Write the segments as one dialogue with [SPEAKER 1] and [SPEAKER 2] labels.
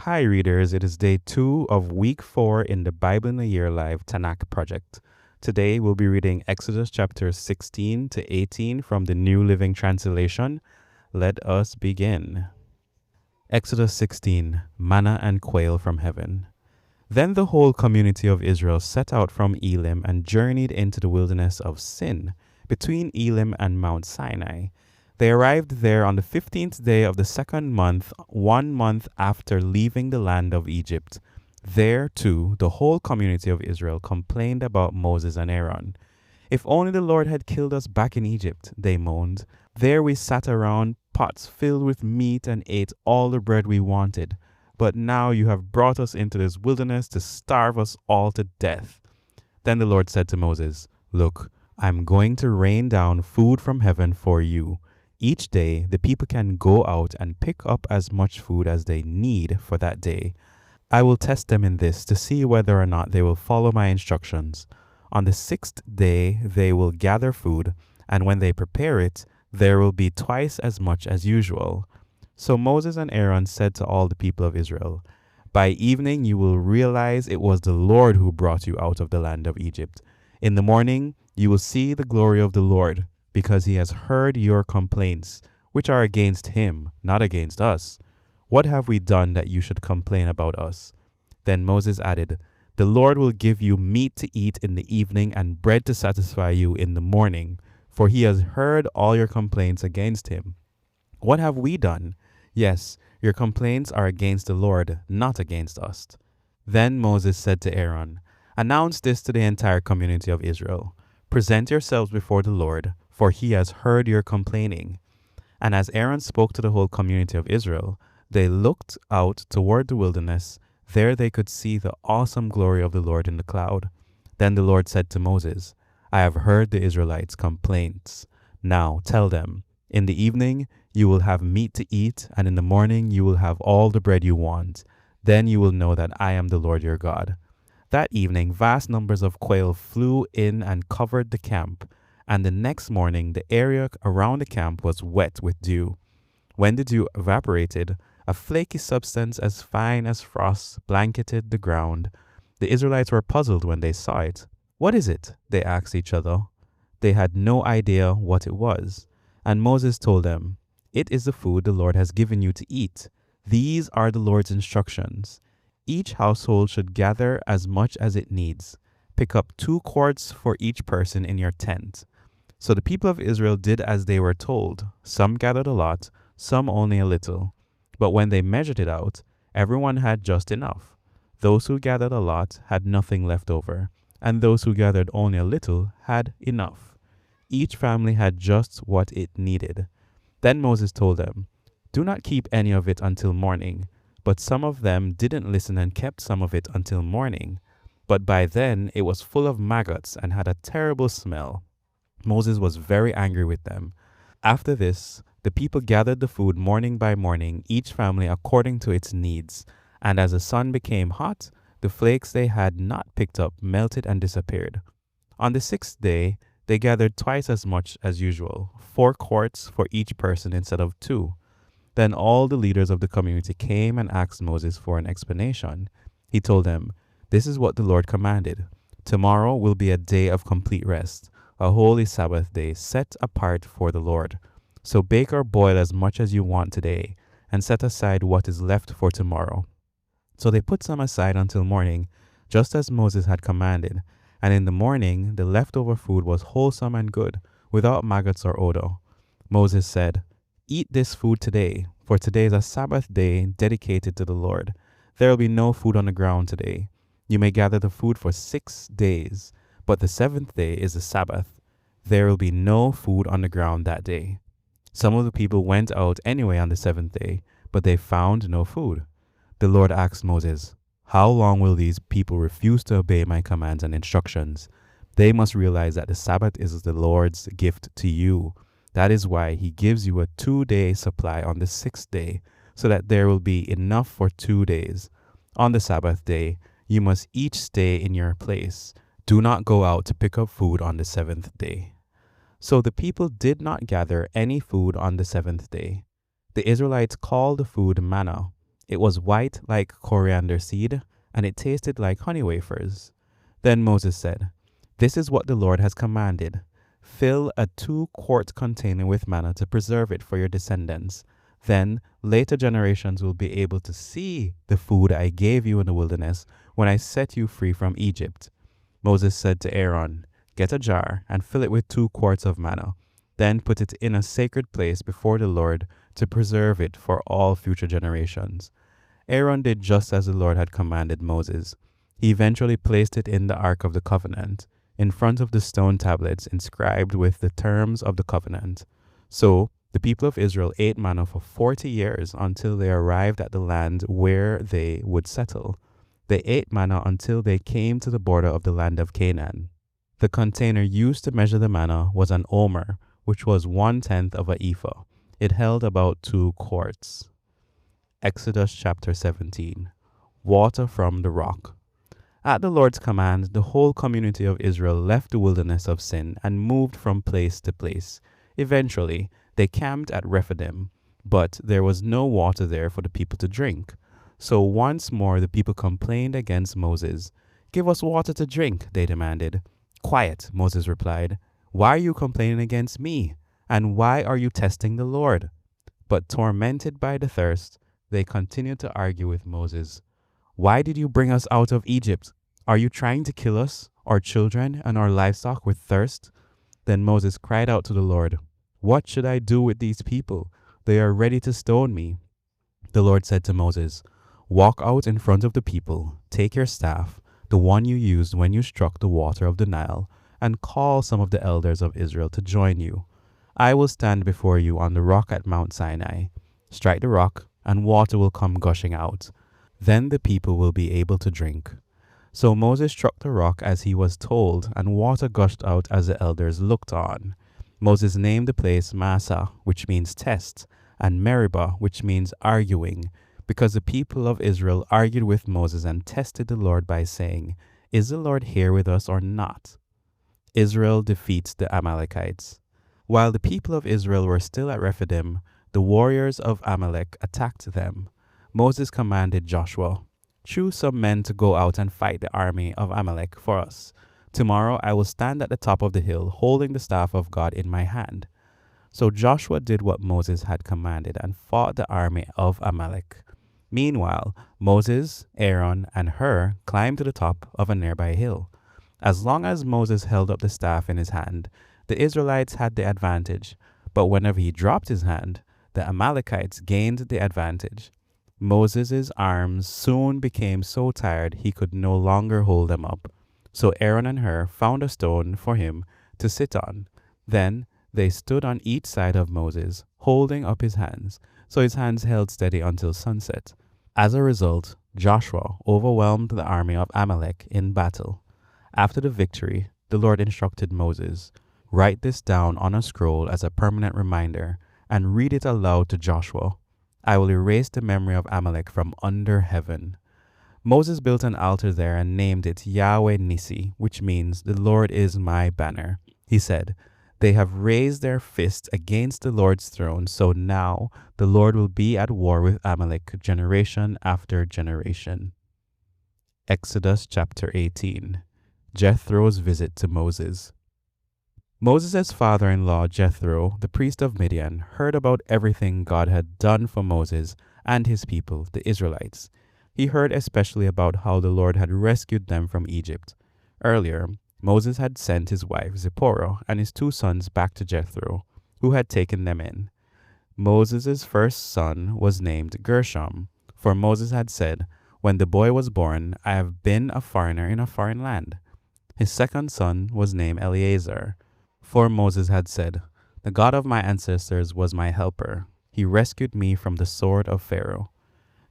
[SPEAKER 1] Hi, readers. It is day 2 of week 4 in the Bible in a Year Live Tanakh project. Today we'll be reading Exodus chapters 16 to 18 from the New Living Translation. Let us begin. Exodus 16, Manna and Quail from Heaven. Then the whole community of Israel set out from Elim and journeyed into the wilderness of Sin, between Elim and Mount Sinai. They arrived there on the 15th day of the second month, 1 month after leaving the land of Egypt. There, too, the whole community of Israel complained about Moses and Aaron. "If only the Lord had killed us back in Egypt," they moaned. "There we sat around pots filled with meat and ate all the bread we wanted. But now you have brought us into this wilderness to starve us all to death." Then the Lord said to Moses, "Look, I'm going to rain down food from heaven for you. Each day, the people can go out and pick up as much food as they need for that day. I will test them in this to see whether or not they will follow my instructions. On the 6th day, they will gather food, and when they prepare it, there will be twice as much as usual." So Moses and Aaron said to all the people of Israel, "By evening you will realize it was the Lord who brought you out of the land of Egypt. In the morning you will see the glory of the Lord, because he has heard your complaints, which are against him, not against us. What have we done that you should complain about us?" Then Moses added, "The Lord will give you meat to eat in the evening and bread to satisfy you in the morning, for he has heard all your complaints against him. What have we done? Yes, your complaints are against the Lord, not against us." Then Moses said to Aaron, "Announce this to the entire community of Israel. Present yourselves before the Lord, for he has heard your complaining." And as Aaron spoke to the whole community of Israel, they looked out toward the wilderness. There they could see the awesome glory of the Lord in the cloud. Then the Lord said to Moses, "I have heard the Israelites' complaints. Now tell them, in the evening you will have meat to eat, and in the morning you will have all the bread you want. Then you will know that I am the Lord your God." That evening vast numbers of quail flew in and covered the camp, and the next morning the area around the camp was wet with dew. When the dew evaporated, a flaky substance as fine as frost blanketed the ground. The Israelites were puzzled when they saw it. "What is it?" they asked each other. They had no idea what it was. And Moses told them, "It is the food the Lord has given you to eat. These are the Lord's instructions. Each household should gather as much as it needs. Pick up 2 quarts for each person in your tent." So the people of Israel did as they were told. Some gathered a lot, some only a little. But when they measured it out, everyone had just enough. Those who gathered a lot had nothing left over, and those who gathered only a little had enough. Each family had just what it needed. Then Moses told them, "Do not keep any of it until morning." But some of them didn't listen and kept some of it until morning. But by then it was full of maggots and had a terrible smell. Moses was very angry with them. After this, the people gathered the food morning by morning, each family according to its needs. And as the sun became hot, the flakes they had not picked up melted and disappeared. On the 6th day, they gathered twice as much as usual, 4 quarts for each person instead of 2. Then all the leaders of the community came and asked Moses for an explanation. He told them, "This is what the Lord commanded. Tomorrow will be a day of complete rest, a holy Sabbath day set apart for the Lord. So bake or boil as much as you want today, and set aside what is left for tomorrow." So they put some aside until morning, just as Moses had commanded. And in the morning, the leftover food was wholesome and good, without maggots or odor. Moses said, "Eat this food today, for today is a Sabbath day dedicated to the Lord. There will be no food on the ground today. You may gather the food for 6 days, but the 7th day is the Sabbath. There will be no food on the ground that day." Some of the people went out anyway on the 7th day, but they found no food. The Lord asked Moses, "How long will these people refuse to obey my commands and instructions? They must realize that the Sabbath is the Lord's gift to you. That is why he gives you a 2-day supply on the 6th day, so that there will be enough for 2 days. On the Sabbath day, you must each stay in your place. Do not go out to pick up food on the 7th day." So the people did not gather any food on the 7th day. The Israelites called the food manna. It was white like coriander seed, and it tasted like honey wafers. Then Moses said, "This is what the Lord has commanded. Fill a 2-quart container with manna to preserve it for your descendants. Then later generations will be able to see the food I gave you in the wilderness when I set you free from Egypt." Moses said to Aaron, "Get a jar and fill it with 2 quarts of manna. Then put it in a sacred place before the Lord to preserve it for all future generations." Aaron did just as the Lord had commanded Moses. He eventually placed it in the Ark of the Covenant, in front of the stone tablets inscribed with the terms of the covenant. So the people of Israel ate manna for 40 years until they arrived at the land where they would settle. They ate manna until they came to the border of the land of Canaan. The container used to measure the manna was an omer, which was 1/10 of an ephah. It held about 2 quarts. Exodus chapter 17. Water from the rock. At the Lord's command, the whole community of Israel left the wilderness of sin and moved from place to place. Eventually, they camped at Rephidim, but there was no water there for the people to drink. So once more the people complained against Moses. "Give us water to drink," they demanded. "Quiet," Moses replied. "Why are you complaining against me? And why are you testing the Lord?" But tormented by the thirst, they continued to argue with Moses. "Why did you bring us out of Egypt? Are you trying to kill us, our children, and our livestock with thirst?" Then Moses cried out to the Lord, "What should I do with these people? They are ready to stone me." The Lord said to Moses, "Walk out in front of the people, take your staff, the one you used when you struck the water of the Nile, and call some of the elders of Israel to join you. I will stand before you on the rock at Mount Sinai. Strike the rock, and water will come gushing out. Then the people will be able to drink." So Moses struck the rock as he was told, and water gushed out as the elders looked on. Moses named the place Massah, which means test, and Meribah, which means arguing, because the people of Israel argued with Moses and tested the Lord by saying, "Is the Lord here with us or not?" Israel defeats the Amalekites. While the people of Israel were still at Rephidim, the warriors of Amalek attacked them. Moses commanded Joshua, "Choose some men to go out and fight the army of Amalek for us. Tomorrow I will stand at the top of the hill, holding the staff of God in my hand." So Joshua did what Moses had commanded and fought the army of Amalek. Meanwhile, Moses, Aaron, and Hur climbed to the top of a nearby hill. As long as Moses held up the staff in his hand, the Israelites had the advantage, but whenever he dropped his hand, the Amalekites gained the advantage. Moses' arms soon became so tired he could no longer hold them up. So Aaron and Hur found a stone for him to sit on. Then they stood on each side of Moses, holding up his hands, so his hands held steady until sunset. As a result, Joshua overwhelmed the army of Amalek in battle. After the victory, the Lord instructed Moses, "Write this down on a scroll as a permanent reminder and read it aloud to Joshua. I will erase the memory of Amalek from under heaven." Moses built an altar there and named it Yahweh Nissi, which means "the Lord is my banner." He said, "They have raised their fist against the Lord's throne, so now the Lord will be at war with Amalek generation after generation." Exodus chapter 18. Jethro's visit to Moses. Moses' father-in-law Jethro, the priest of Midian, heard about everything God had done for Moses and his people, the Israelites. He heard especially about how the Lord had rescued them from Egypt. Earlier, Moses had sent his wife Zipporah and his 2 sons back to Jethro, who had taken them in. Moses' first son was named Gershom, for Moses had said, "When the boy was born, I have been a foreigner in a foreign land." His second son was named Eleazar, for Moses had said, "The God of my ancestors was my helper. He rescued me from the sword of Pharaoh."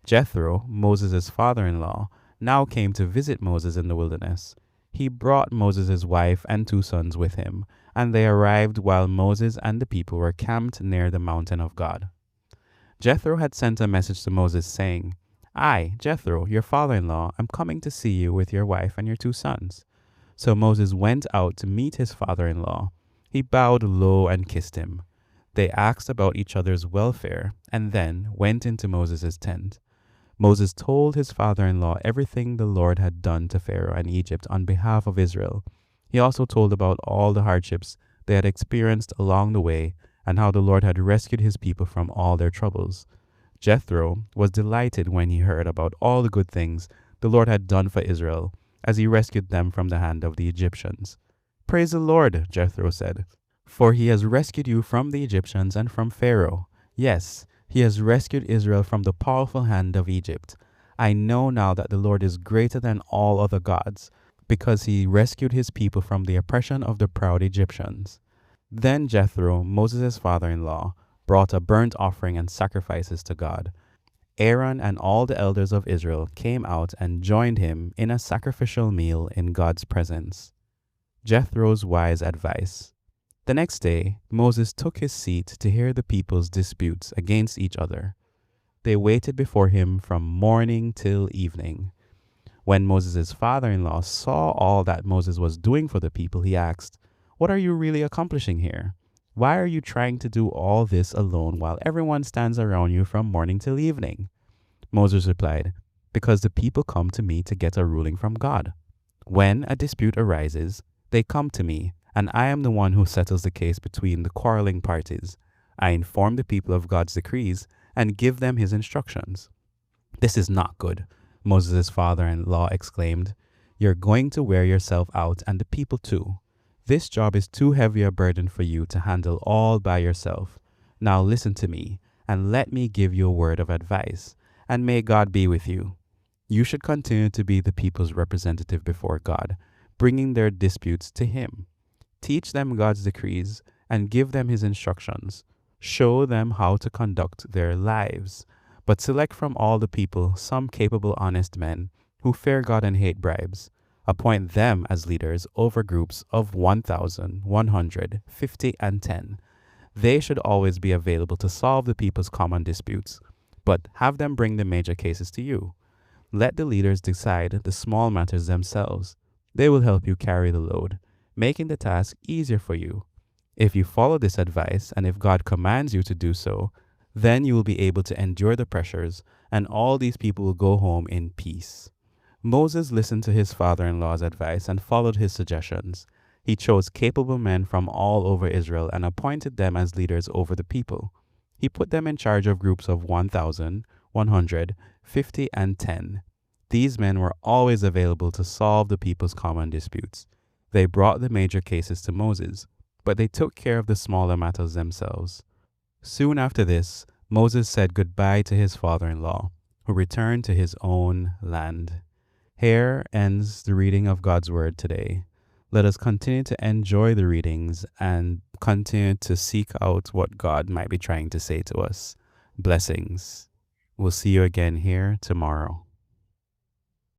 [SPEAKER 1] Jethro, Moses' father-in-law, now came to visit Moses in the wilderness. He brought Moses' wife and 2 sons with him, and they arrived while Moses and the people were camped near the mountain of God. Jethro had sent a message to Moses saying, "I, Jethro, your father-in-law, am coming to see you with your wife and your 2 sons." So Moses went out to meet his father-in-law. He bowed low and kissed him. They asked about each other's welfare and then went into Moses' tent. Moses told his father-in-law everything the Lord had done to Pharaoh and Egypt on behalf of Israel. He also told about all the hardships they had experienced along the way and how the Lord had rescued his people from all their troubles. Jethro was delighted when he heard about all the good things the Lord had done for Israel as he rescued them from the hand of the Egyptians. "Praise the Lord," Jethro said, "for he has rescued you from the Egyptians and from Pharaoh. Yes, he has rescued Israel from the powerful hand of Egypt. I know now that the Lord is greater than all other gods, because he rescued his people from the oppression of the proud Egyptians." Then Jethro, Moses' father-in-law, brought a burnt offering and sacrifices to God. Aaron and all the elders of Israel came out and joined him in a sacrificial meal in God's presence. Jethro's wise advice. The next day, Moses took his seat to hear the people's disputes against each other. They waited before him from morning till evening. When Moses' father-in-law saw all that Moses was doing for the people, he asked, "What are you really accomplishing here? Why are you trying to do all this alone while everyone stands around you from morning till evening?" Moses replied, "Because the people come to me to get a ruling from God. When a dispute arises, they come to me, and I am the one who settles the case between the quarreling parties. I inform the people of God's decrees and give them his instructions." "This is not good," Moses' father-in-law exclaimed. "You're going to wear yourself out and the people too. This job is too heavy a burden for you to handle all by yourself. Now listen to me, and let me give you a word of advice, and may God be with you. You should continue to be the people's representative before God, bringing their disputes to him. Teach them God's decrees and give them his instructions. Show them how to conduct their lives. But select from all the people some capable, honest men who fear God and hate bribes. Appoint them as leaders over groups of 1,000, 100, 50, and 10. They should always be available to solve the people's common disputes, but have them bring the major cases to you. Let the leaders decide the small matters themselves. They will help you carry the load, making the task easier for you. If you follow this advice, and if God commands you to do so, then you will be able to endure the pressures, and all these people will go home in peace." Moses listened to his father-in-law's advice and followed his suggestions. He chose capable men from all over Israel and appointed them as leaders over the people. He put them in charge of groups of 1,000, 100, 50, and 10. These men were always available to solve the people's common disputes. They brought the major cases to Moses, but they took care of the smaller matters themselves. Soon after this, Moses said goodbye to his father-in-law, who returned to his own land. Here ends the reading of God's Word today. Let us continue to enjoy the readings and continue to seek out what God might be trying to say to us. Blessings. We'll see you again here tomorrow.